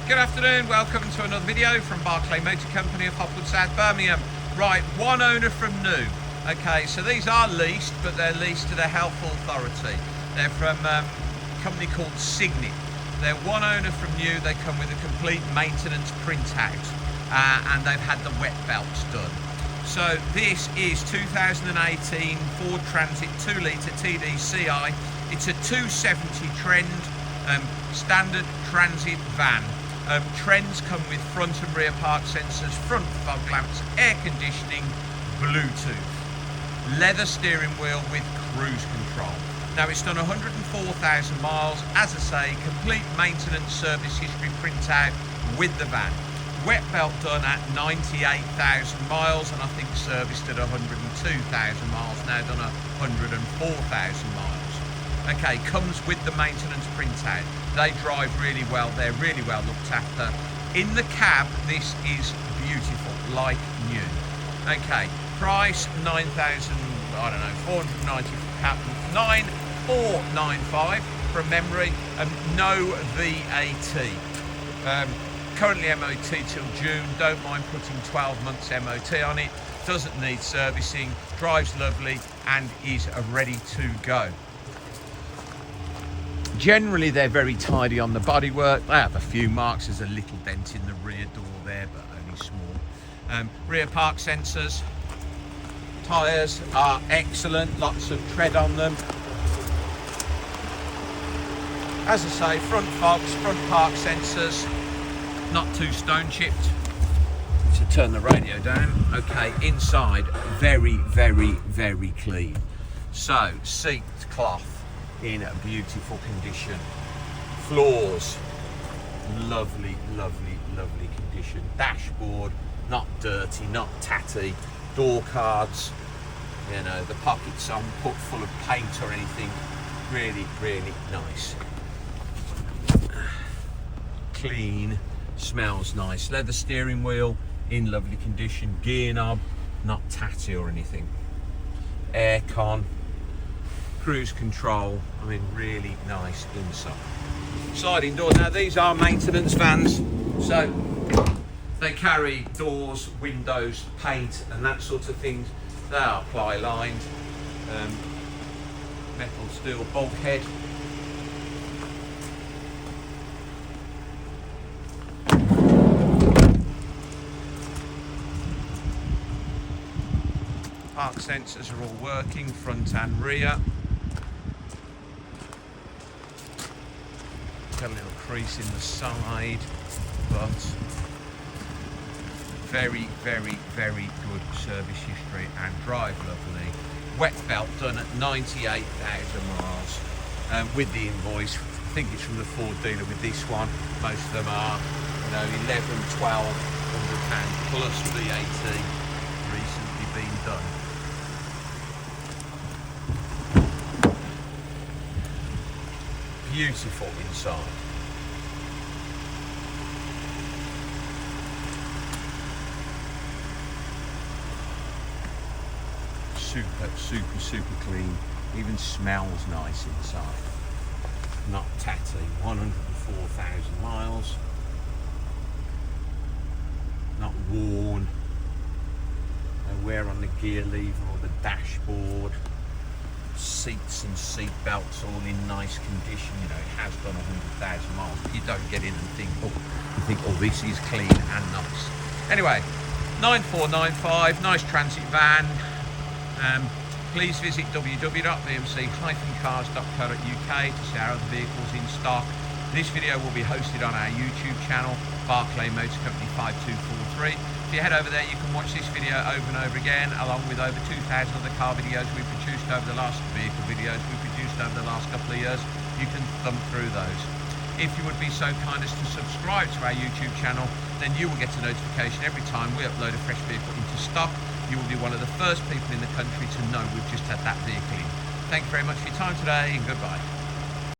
Good afternoon, welcome to another video from Barclay Motor Company of Hopwood, South Birmingham. Right, one owner from new. Okay, so these are leased, but they're leased to the Health Authority. They're from a company called Signet. They're one owner from new. They come with a complete maintenance printout, and they've had the wet belts done. So this is 2018 Ford Transit 2 litre TDCi. It's a 270 trend, standard transit van. Trends come with front and rear park sensors, front fog lamps, air conditioning, Bluetooth, leather steering wheel with cruise control. Now it's done 104,000 miles, as I say, complete maintenance service history printout with the van. Wet belt done at 98,000 miles, and I think serviced at 102,000 miles, now done 104,000 miles. Okay, comes with the maintenance printout. They drive really well, they're really well looked after. In the cab, this is beautiful, like new. Okay, price 9,495 from memory, no VAT. Currently MOT till June, don't mind putting 12 months MOT on it, doesn't need servicing, drives lovely and is ready to go. Generally they're very tidy on the bodywork. They have a few marks, there's a little dent in the rear door there, but only small. Rear park sensors, tyres are excellent, lots of tread on them. As I say, front fogs, front park sensors, not too stone chipped. To turn the radio down. Okay, inside very, very, very clean. So, seat cloth in a beautiful condition. Floors, lovely, lovely, lovely condition. Dashboard, not dirty, not tatty. Door cards, you know, the pockets aren't put full of paint or anything. Really, really nice. Clean, smells nice. Leather steering wheel in lovely condition. Gear knob, not tatty or anything. Aircon, cruise control, I mean really nice inside. Sliding door, now these are maintenance vans, so they carry doors, windows, paint and that sort of things. They are ply lined, metal steel bulkhead. Park sensors are all working, front and rear. Got a little crease in the side, but very, very, very good service history and drive lovely. Wet belt done at 98,000 miles with the invoice. I think it's from the Ford dealer with this one. Most of them are, you know, 11, 1,200 pounds plus VAT recently been done. Beautiful inside. Super, super clean. Even smells nice inside. Not tatty. 104,000 miles. Not worn. No wear on the gear lever or the dashboard. Seats and seat belts all in nice condition. You know, it has done 100,000 miles, but you don't get in and think, oh, this is clean and nice. Anyway, 9,495, nice transit van. Please visit www.bmc-cars.co.uk to see our other vehicles in stock. This video will be hosted on our YouTube channel, Barclay Motor Company 5243. If you head over there, you can watch this video over and over again, along with over 2,000 other car videos we've produced over the last vehicle videos we've produced over the last couple of years. You can thumb through those. If you would be so kind as to subscribe to our YouTube channel, then you will get a notification every time we upload a fresh vehicle into stock. You will be one of the first people in the country to know we've just had that vehicle in. Thank you very much for your time today, and goodbye.